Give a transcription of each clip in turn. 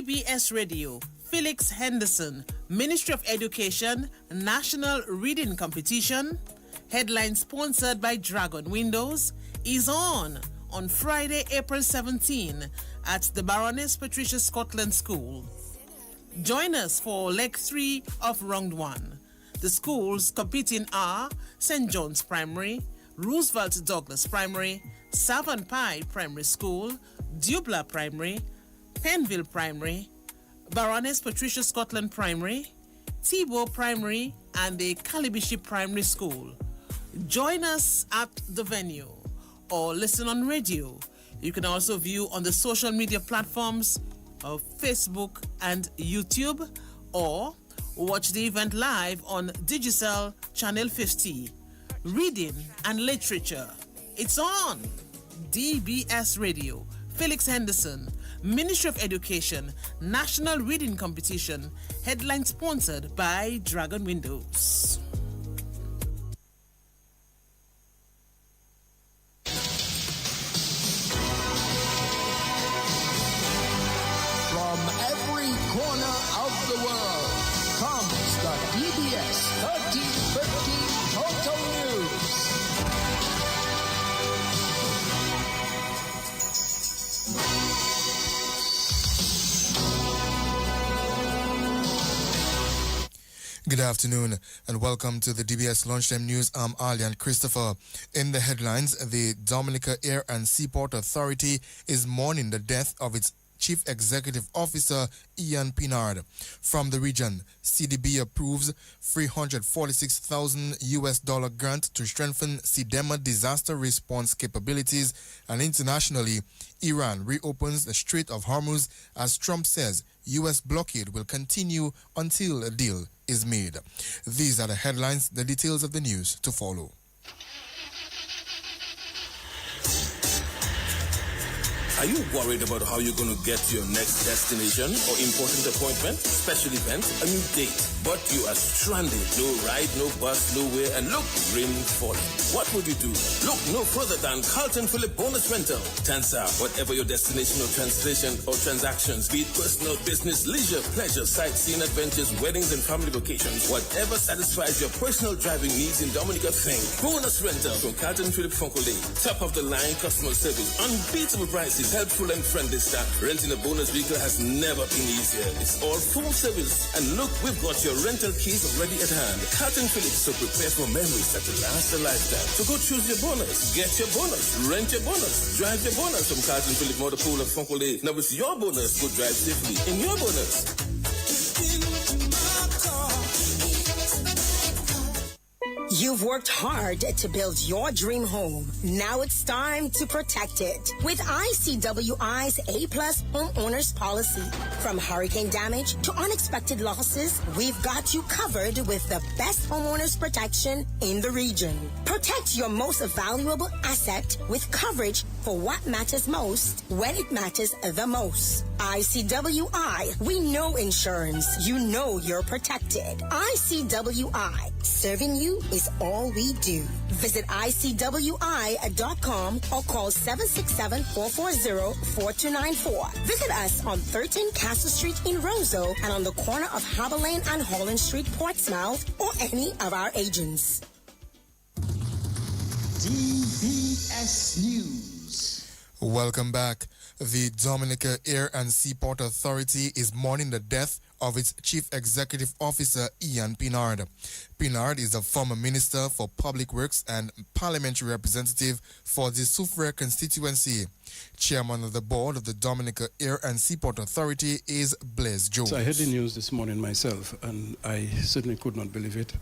DBS Radio, Felix Henderson, Ministry of Education, National Reading Competition, headline sponsored by Dragon Windows, is on Friday, April 17 at the Baroness Patricia Scotland School. Join us for leg 3 of round 1. The schools competing are St. John's Primary, Roosevelt Douglas Primary, Savon Pie Primary School, Dubla Primary, Penville Primary, Baroness Patricia Scotland Primary, Thibault Primary, and the Calibishi Primary School. Join us at the venue or listen on radio. You can also view on the social media platforms of Facebook and YouTube, or watch the event live on Digicel Channel 50. Reading and literature. It's on DBS Radio. Felix Henderson, Ministry of Education, National Reading Competition, headline sponsored by Dragon Windows. From every corner of the world comes the DBS 1315 Total News. Good afternoon and welcome to the DBS Lunchtime News. I'm Alian Christopher. In the headlines, the Dominica Air and Seaport Authority is mourning the death of its Chief Executive Officer Ian Pinard. From the region, CDB approves $346,000 grant to strengthen SIDEMA disaster response capabilities, and internationally, Iran reopens the Strait of Hormuz as Trump says U.S. blockade will continue until a deal is made. These are the headlines, the details of the news to follow. Are you worried about how you're going to get to your next destination or important appointment, special event, a new date, but you are stranded? No ride, no bus, nowhere, and look, rain falling. What would you do? Look no further than Carlton Phillip Bonus Rental. Tansa, whatever your destination or translation or transactions, be it personal, business, leisure, pleasure, sightseeing, adventures, weddings, and family vacations, whatever satisfies your personal driving needs in Dominica, think Bonus Rental from Carlton Phillip Fonkole. Top of the line customer service, unbeatable prices, helpful and friendly staff. Renting a bonus vehicle has never been easier. It's all full service. And look, we've got your rental keys already at hand. Carlton Phillips, so prepare for memories that will last a lifetime. So go choose your bonus, get your bonus, rent your bonus, drive your bonus from Carlton Phillips Motor Pool of Fonkole. Now it's your bonus. Go drive safely in your bonus. You've worked hard to build your dream home. Now it's time to protect it with ICWI's A-Plus Homeowners Policy. From hurricane damage to unexpected losses, we've got you covered with the best homeowners protection in the region. Protect your most valuable asset with coverage for what matters most when it matters the most. ICWI, we know insurance. You know you're protected. ICWI, serving you is all we do. Visit ICWI.com or call 767-440-4294. Visit us on 13 Castle Street in Roseau and on the corner of Harbour Lane and Holland Street, Portsmouth, or any of our agents. DBS News. Welcome back. The Dominica Air and Seaport Authority is mourning the death of its Chief Executive Officer Ian Pinard. Pinard is a former Minister for Public Works and Parliamentary Representative for the Soufriere constituency. Chairman of the Board of the Dominica Air and Seaport Authority is Blaise Jones. So I heard the news this morning myself, and I certainly could not believe it.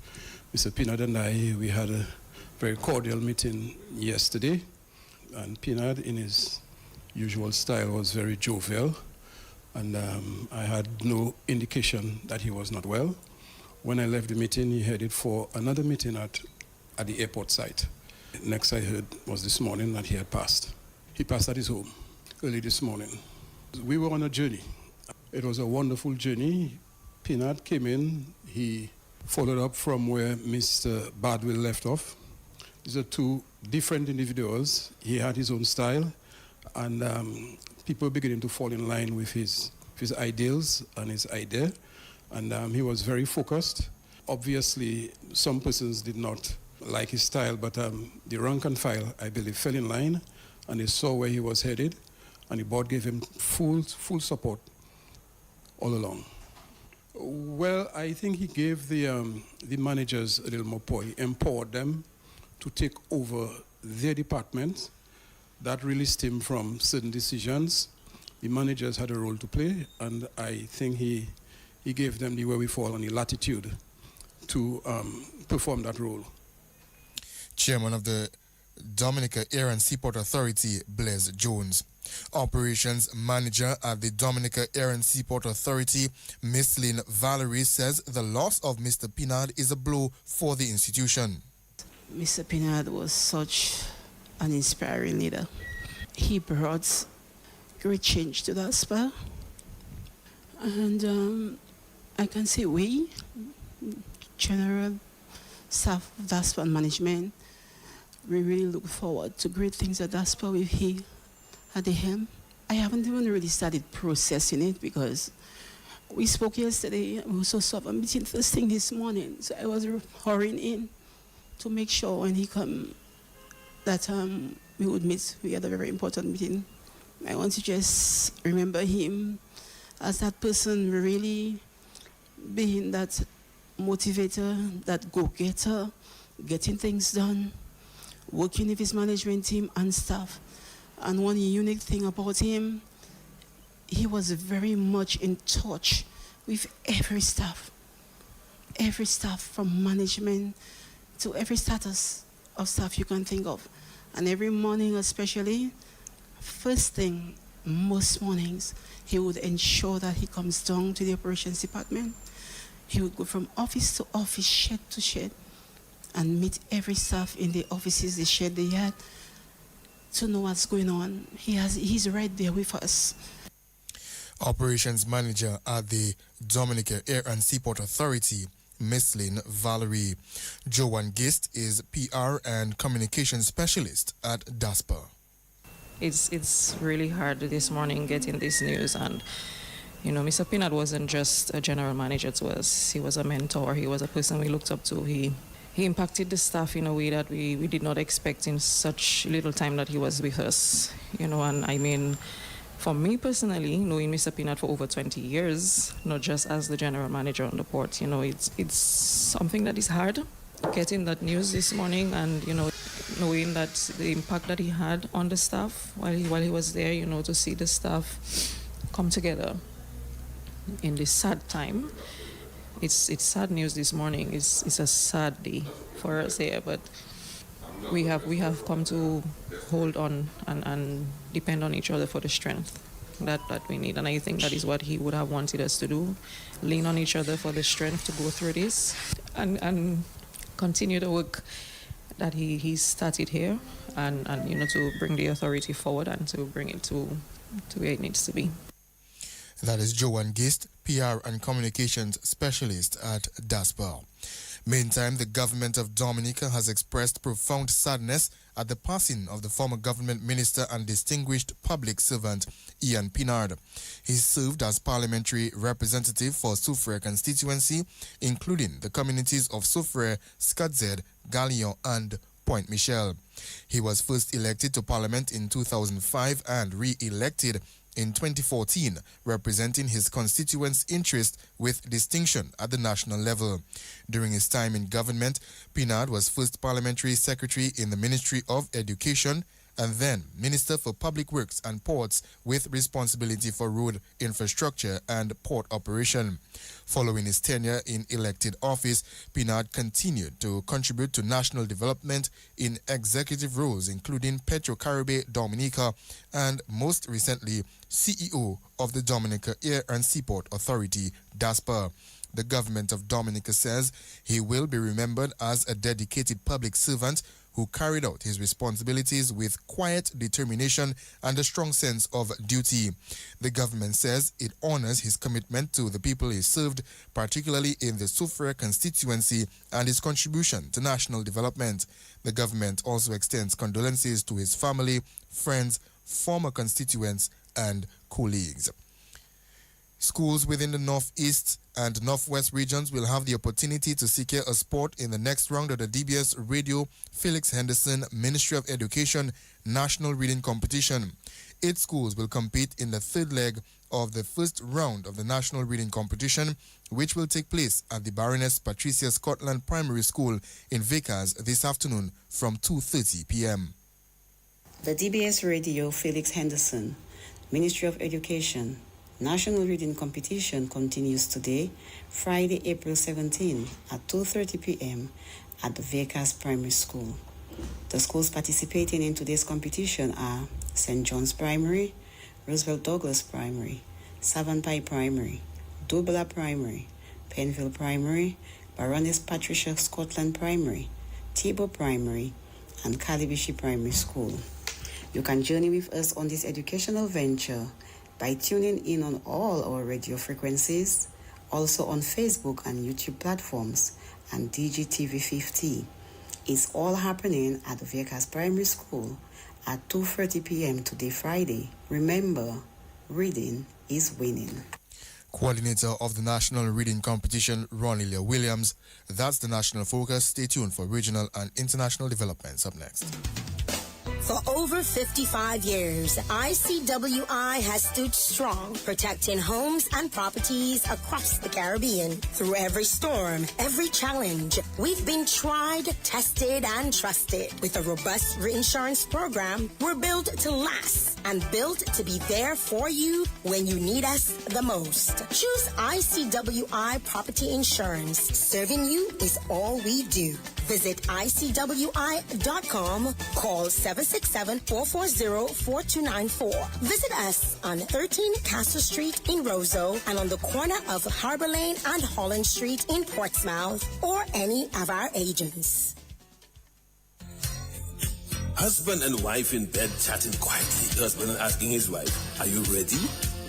Mr. Pinard and we had a very cordial meeting yesterday, and Pinard, in his usual style, was very jovial, and I had no indication that he was not well. When I left the meeting, he headed for another meeting at the airport site. Next I heard was this morning that he had passed. He passed at his home early this morning. We were on a journey. It was a wonderful journey. Pinard came in, he followed up from where Mr. Bardwell left off. These are two different individuals. He had his own style, and people beginning to fall in line with his his ideals and his idea, and he was very focused. Obviously, some persons did not like his style, but the rank and file, I believe, fell in line, and they saw where he was headed, and the board gave him full support all along. Well, I think he gave the managers a little more power. He empowered them to take over their department. That released him from certain decisions. The managers had a role to play, and I think he gave them the wherewithal and the latitude to perform that role. Chairman of the Dominica Air and Seaport Authority, Blaise Jones. Operations Manager at the Dominica Air and Seaport Authority, Miss Lynn Valerie, says the loss of Mr. Pinard is a blow for the institution. Mr. Pinard was such an inspiring leader. He brought great change to DASPA, and I can say we, general staff of DASPA and management, we really look forward to great things at DASPA with he at the helm. I haven't even really started processing it because we spoke yesterday and we also saw a meeting first thing this morning. So I was hurrying in to make sure when he come that we would meet. We had a very important meeting. I want to just remember him as that person really being that motivator, that go-getter, getting things done, working with his management team and staff. And one unique thing about him, he was very much in touch with every staff from management to every status of staff you can think of. And every morning especially, first thing, most mornings, he would ensure that he comes down to the operations department. He would go from office to office, shed to shed, and meet every staff in the offices, the shed they had, to know what's going on. He's right there with us. Operations Manager at the Dominica Air and Seaport Authority, Miss Lynn Valerie. Joanne Gist is PR and Communication Specialist at DASPA. It's really hard this morning getting this news, and Mr. Pinard wasn't just a general manager to us. He was a mentor. He was a person we looked up to. He impacted the staff in a way that we did not expect in such little time that he was with us. And I mean, for me personally, knowing Mr. Pinard for over 20 years, not just as the general manager on the port, it's something that is hard. Getting that news this morning and, knowing that the impact that he had on the staff while he was there, to see the staff come together in this sad time. It's sad news this morning. It's a sad day for us here, but we have come to hold on and depend on each other for the strength that we need. And I think that is what he would have wanted us to do, lean on each other for the strength to go through this and continue the work that he started here and to bring the authority forward and to bring it to where it needs to be. That is Joanne Gist, PR and Communications Specialist at DASPA. Meantime, the government of Dominica has expressed profound sadness at the passing of the former government minister and distinguished public servant Ian Pinard. He served as parliamentary representative for Soufriere constituency, including the communities of Soufriere, Skadzed, Galion and Point Michel. He was first elected to parliament in 2005 and re-elected in 2014, representing his constituents' interest with distinction at the national level. During his time in government, Pinard was first parliamentary secretary in the Ministry of Education and then Minister for Public Works and Ports with responsibility for road infrastructure and port operation. Following his tenure in elected office, Pinard continued to contribute to national development in executive roles including Petrocaribe Dominica and most recently CEO of the Dominica Air and Seaport Authority, DASPA. The government of Dominica says he will be remembered as a dedicated public servant who carried out his responsibilities with quiet determination and a strong sense of duty. The government says it honors his commitment to the people he served, particularly in the Soufriere constituency, and his contribution to national development. The government also extends condolences to his family, friends, former constituents, and colleagues. Schools within the Northeast and Northwest regions will have the opportunity to secure a spot in the next round of the DBS Radio Felix Henderson Ministry of Education National Reading Competition. 8 schools will compete in the third leg of the first round of the National Reading Competition, which will take place at the Baroness Patricia Scotland Primary School in Vickers this afternoon from 2:30 p.m. The DBS Radio Felix Henderson Ministry of Education National Reading Competition continues today, Friday, April 17 at 2:30 p.m. at the Vickers Primary School. The schools participating in today's competition are St. John's Primary, Roosevelt Douglas Primary, Savonpai Primary, Dubla Primary, Penville Primary, Baroness Patricia Scotland Primary, Tebow Primary, and Calibishi Primary School. You can journey with us on this educational venture by tuning in on all our radio frequencies, also on Facebook and YouTube platforms, and DGTV 50. It's all happening at the Vickers Primary School at 2:30 p.m. today, Friday. Remember, reading is winning. Coordinator of the National Reading Competition, Ronilia Williams. That's the national focus. Stay tuned for regional and international developments up next. For over 55 years, ICWI has stood strong, protecting homes and properties across the Caribbean. Through every storm, every challenge, we've been tried, tested, and trusted. With a robust reinsurance program, we're built to last and built to be there for you when you need us the most. Choose ICWI Property Insurance. Serving you is all we do. Visit ICWI.com. Call 767-440-4294. Visit us on 13 Castle Street in Roseau and on the corner of Harbor Lane and Holland Street in Portsmouth, or any of our agents. Husband and wife in bed chatting quietly. Husband asking his wife, "Are you ready?"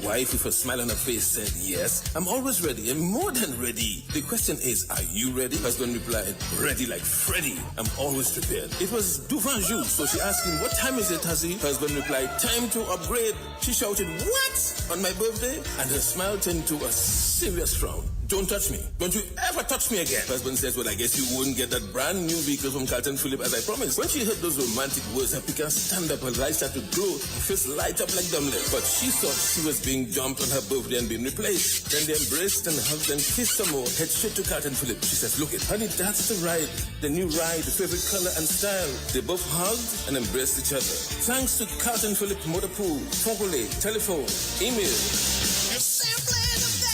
Wife with a smile on her face said, "Yes, I'm always ready and more than ready." The question is, are you ready? Husband replied, "Ready like Freddy. I'm always prepared." It was Duvin Jules, so she asked him, "What time is it, Hussy?" Husband replied, "Time to upgrade." She shouted, "What? On my birthday?" And her smile turned to a serious frown. "Don't touch me. Don't you ever touch me again." Husband says, "Well, I guess you wouldn't get that brand new vehicle from Carlton Phillip as I promised." When she heard those romantic words, her piquant stand up, her eyes started to glow, her face light up like dumbling. But she thought she was being dumped on her birthday and being replaced. Then they embraced and hugged and kissed some more. Head straight to Carlton Phillip. She says, "Look it, honey, that's the ride. The new ride, the favorite color and style." They both hugged and embraced each other. Thanks to Carlton Phillip Motor Pool, Fogole, telephone, email. You're simply the best.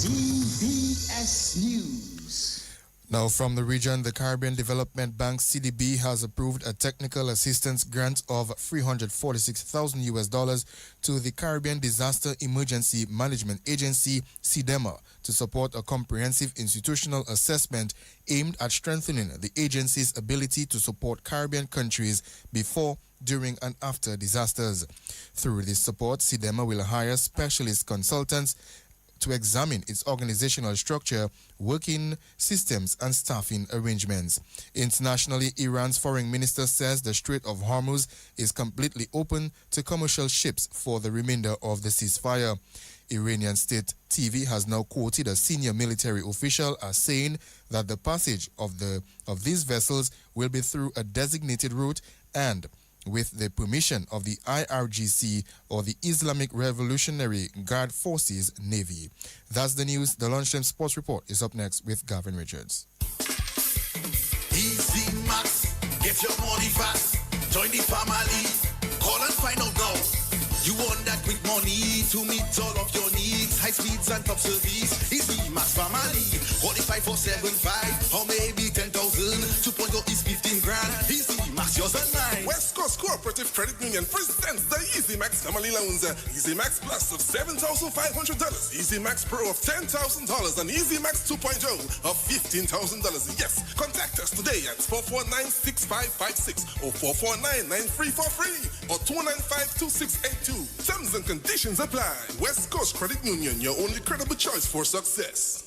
DBS News. Now from the region, the Caribbean Development Bank CDB has approved a technical assistance grant of $346,000 to the Caribbean Disaster Emergency Management Agency CDEMA to support a comprehensive institutional assessment aimed at strengthening the agency's ability to support Caribbean countries before, during and after disasters. Through this support, CDEMA will hire specialist consultants to examine its organizational structure, working systems, and staffing arrangements. Internationally, Iran's foreign minister says the Strait of Hormuz is completely open to commercial ships for the remainder of the ceasefire. Iranian state TV has now quoted a senior military official as saying that the passage of these vessels will be through a designated route and with the permission of the IRGC, or the Islamic Revolutionary Guard Forces Navy. That's the news. The Lunchtime Sports Report is up next with Gavin Richards. Easy Max, get your money fast. Join the family. Call and find out now. You want that quick money to meet all of your needs. High speeds and top service. Easy Max family. Qualify for 7.5 or maybe 10,000. 2.0 is 15 grand. Easy Max, yours and mine. West Coast Cooperative Credit Union presents the Easy Max Family Loans. Easy Max Plus of $7,500. Easy Max Pro of $10,000. And Easy Max 2.0 of $15,000. Yes, contact us today at 449-6556 or 449-9343 or 295-2682. Terms and conditions apply. West Coast Credit Union, your only credible choice for success.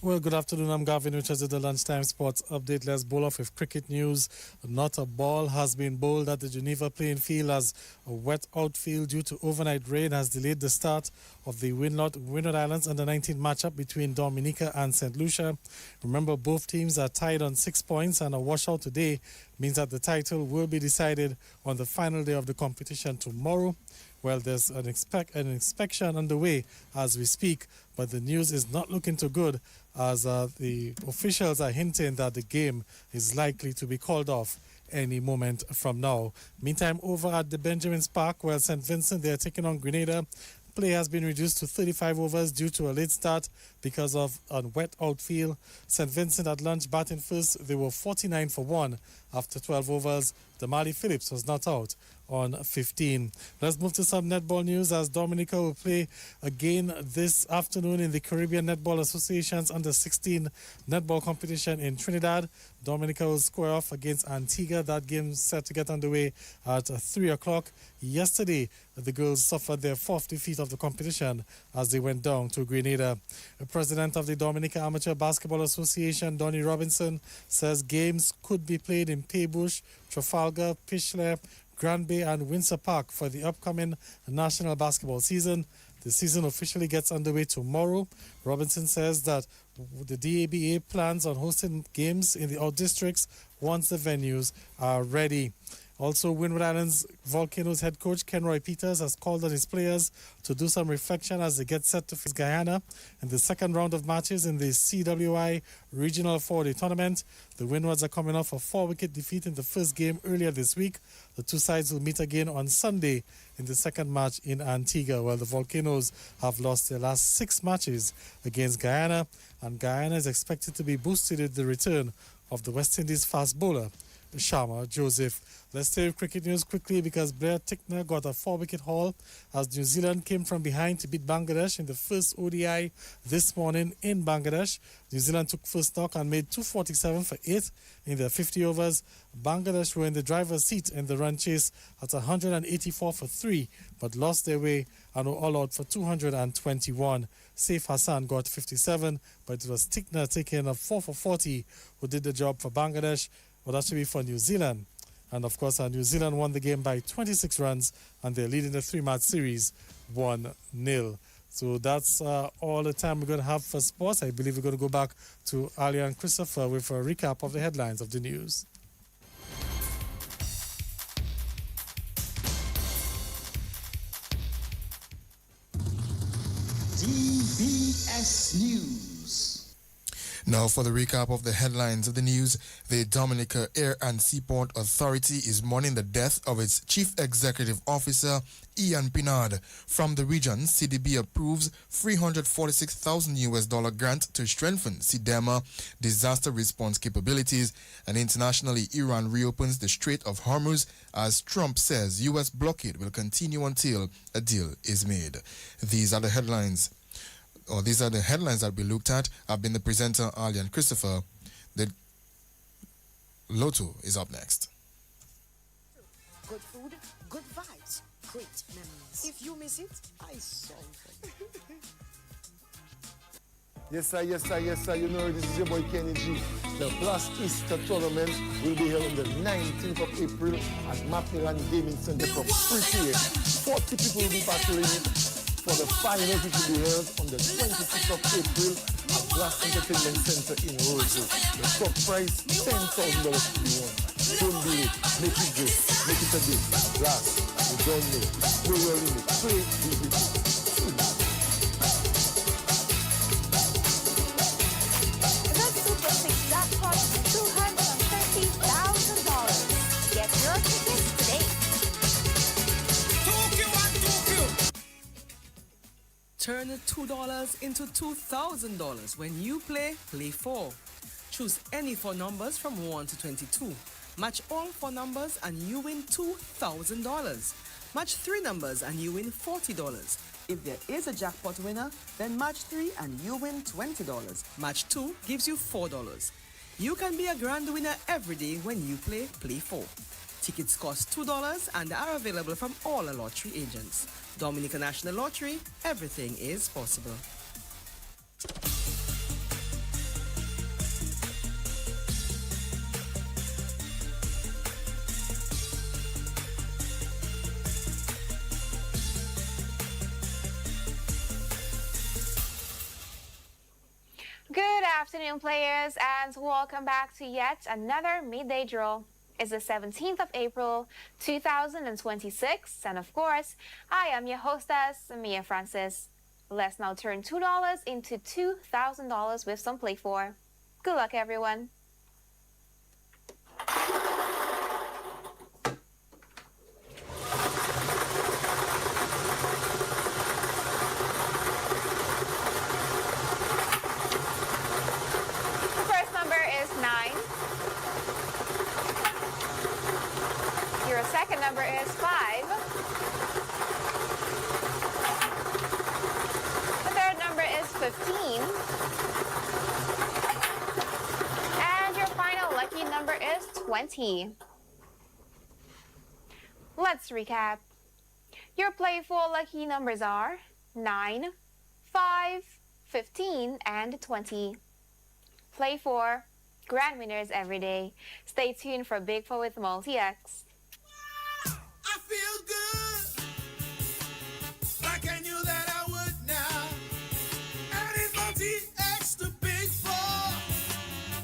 Well, good afternoon. I'm Gavin Richards with the Lunchtime Sports Update. Let's bowl off with cricket news. Not a ball has been bowled at the Geneva playing field as a wet outfield due to overnight rain has delayed the start of the Windward Islands Under-19 matchup between Dominica and St. Lucia. Remember, both teams are tied on 6 points, and a washout today means that the title will be decided on the final day of the competition tomorrow. Well, there's an inspection underway as we speak, but the news is not looking too good as the officials are hinting that the game is likely to be called off any moment from now. Meantime, over at the Benjamin's Park, where St. Vincent, they are taking on Grenada. Play has been reduced to 35 overs due to a late start because of a wet outfield. St. Vincent at lunch batting first. They were 49 for 1 after 12 overs. Damali Phillips was not out on 15. Let's move to some netball news as Dominica will play again this afternoon in the Caribbean Netball Association's Under-16 netball competition in Trinidad. Dominica will square off against Antigua. That game set to get underway at 3 o'clock. Yesterday, the girls suffered their fourth defeat of the competition as they went down to Grenada. The president of the Dominica Amateur Basketball Association, Donnie Robinson, says games could be played in Paybush, Trafalgar, Pishley, Grand Bay and Windsor Park for the upcoming national basketball season. The season officially gets underway tomorrow. Robinson says that the DABA plans on hosting games in the out districts once the venues are ready. Also, Windward Islands Volcanoes head coach Kenroy Peters has called on his players to do some reflection as they get set to face Guyana in the second round of matches in the CWI Regional 4-Day Tournament. The Windwards are coming off a 4-wicket defeat in the first game earlier this week. The two sides will meet again on Sunday in the second match in Antigua, while the Volcanoes have lost their last 6 matches against Guyana, and Guyana is expected to be boosted with the return of the West Indies fast bowler, Sharma Joseph. Let's stay with cricket news quickly because Blair Tickner got a 4-wicket haul as New Zealand came from behind to beat Bangladesh in the first ODI this morning in Bangladesh. New Zealand took first knock and made 247 for 8 in their 50 overs. Bangladesh were in the driver's seat in the run chase at 184 for 3 but lost their way and were all out for 221. Saif Hassan got 57, but it was Tickner taking a 4 for 40 who did the job for Bangladesh. Well, that should be for New Zealand. And of course, New Zealand won the game by 26 runs and they're leading the 3-match series 1-0. So that's all the time we're going to have for sports. I believe we're going to go back to Ali and Christopher with a recap of the headlines of the news. DBS News. Now for the recap of the headlines of the news. The Dominica Air and Seaport Authority is mourning the death of its Chief Executive Officer, Ian Pinard. From the region, CDB approves $346,000 grant to strengthen SIDEMA disaster response capabilities. And internationally, Iran reopens the Strait of Hormuz as Trump says U.S. blockade will continue until a deal is made. These are the headlines that we looked at. I've been the presenter, Ali and Christopher. The Lotto is up next. Good food, good vibes, great memories. If you miss it, I solve it. Yes, sir. You know, this is your boy Kenny G. The Plus Easter tournament will be held on the 19th of April at Macmillan Gaming Center for free play. 40 people will be participating. For the final, it will be held on the 26th of April at Blast Entertainment Center in Roseville. The top prize, $10,000 to be won. Don't be late. Make it good. Make it a day. Blast. You don't know. Play your limit. Play DBS. The Super 6 jackpot is $230,000. Get your tickets today. Turn $2 into $2,000 when you play 4. Choose any 4 numbers from 1 to 22. Match all 4 numbers and you win $2,000. Match 3 numbers and you win $40. If there is a jackpot winner, then match 3 and you win $20. Match 2 gives you $4. You can be a grand winner every day when you play 4. Tickets cost $2 and are available from all the lottery agents. Dominican National Lottery, everything is possible. afternoon, players, and welcome back to yet another midday draw. It's the 17th of April, 2026, and of course, I am your hostess, Mia Francis. Let's now turn $2 into $2,000 with some Play 4. Good luck, everyone. The first number is 9. Your second number is 5. The third number is 15. And your final lucky number is 20. Let's recap. Your Play 4 lucky numbers are 9, 5, 15, and 20. Play 4, grand winners every day. Stay tuned for Big 4 with Multi-X. I feel good, like I knew that I would now. And it's Multi-X, the Big 4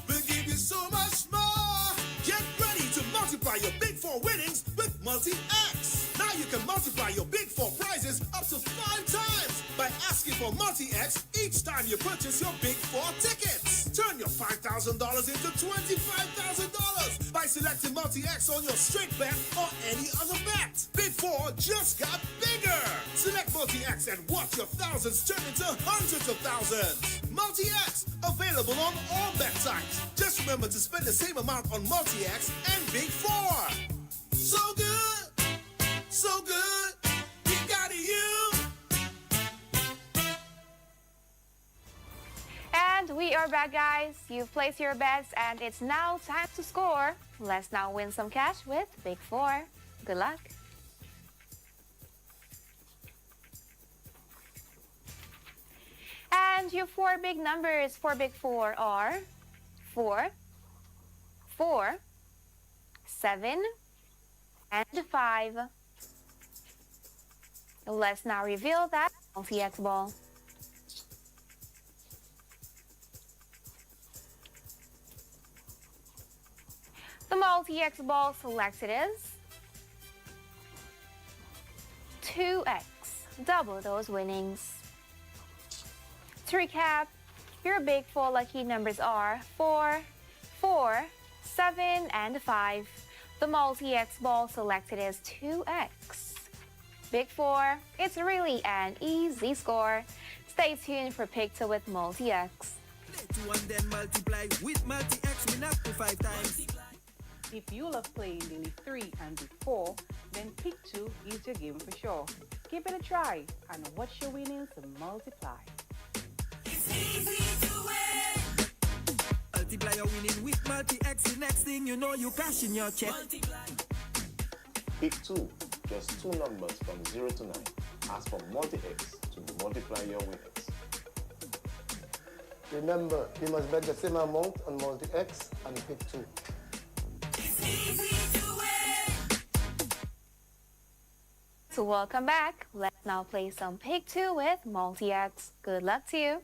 will give you so much more. Get ready to multiply your Big 4 winnings with Multi-X. Now you can multiply your Big 4 prizes up to 5 times by asking for Multi-X each time you purchase your Big 4 tickets. Turn your $5,000 into $25,000 by selecting Multi-X on your straight bet or any other bet. Big 4 just got bigger. Select Multi-X and watch your thousands turn into hundreds of thousands. Multi-X, available on all bet types. Just remember to spend the same amount on Multi-X and Big 4. So good, so good, we got you. And we are back, guys. You've placed your bets and it's now time to score. Let's now win some cash with Big 4. Good luck. And your 4 big numbers for Big 4 are 4, 4, 7, and 5. Let's now reveal that Multi-X ball. The Multi-X ball selected is 2X, double those winnings. To recap, your Big 4 lucky numbers are 4, 4, 7, and 5. The Multi-X ball selected is 2X. Big 4, it's really an easy score. Stay tuned for Pick 2 with Multi-X. 2 and then multiply with Multi-X, win up to 5 times. If you love playing Daily 3 and Big 4, then Pick 2 is your game for sure. Give it a try and watch your winnings multiply. It's easy to win. Multiply your winning with Multi-X. The next thing you know, you cash in your check. Pick 2, just 2 numbers from 0 to 9. Ask for Multi-X to multiply your winnings. Remember, you must bet the same amount on Multi-X and Pick 2. So welcome back. Let's now play some Pick 2 with Multi-X. Good luck to you.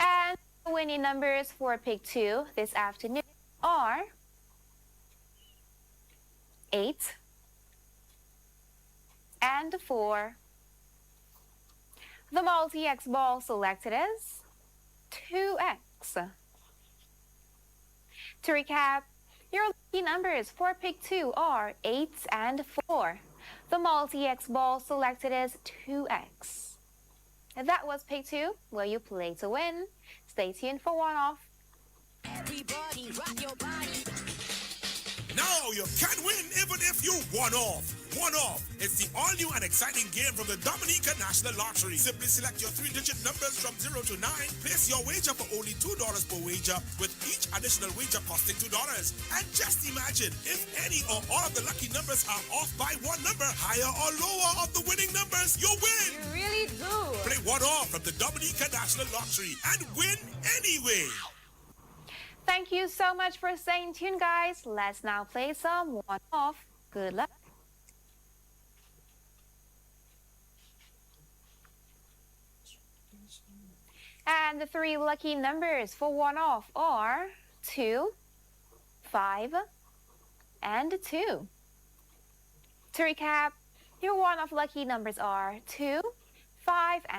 And the winning numbers for Pick 2 this afternoon are 8 and 4. The Multi-X ball selected is 2X. To recap, your lucky numbers for Pick 2 are 8 and 4. The Multi-X ball selected is 2X. And that was Pick 2, where you play to win. Stay tuned for one-off. Everybody rock your body. Now you can win even if you one off. One off. It's the all-new and exciting game from the Dominica National Lottery. Simply select your 3-digit numbers from 0 to 9. Place your wager for only $2 per wager, with each additional wager costing $2. And just imagine, if any or all of the lucky numbers are off by one number, higher or lower of the winning numbers, you win. You really do. Play one off from the Dominica National Lottery and win anyway. Thank you so much for staying tuned, guys. Let's now play some one-off. Good luck. And the 3 lucky numbers for one-off are 2, 5, and 2. To recap, your one-off lucky numbers are 2, 5, and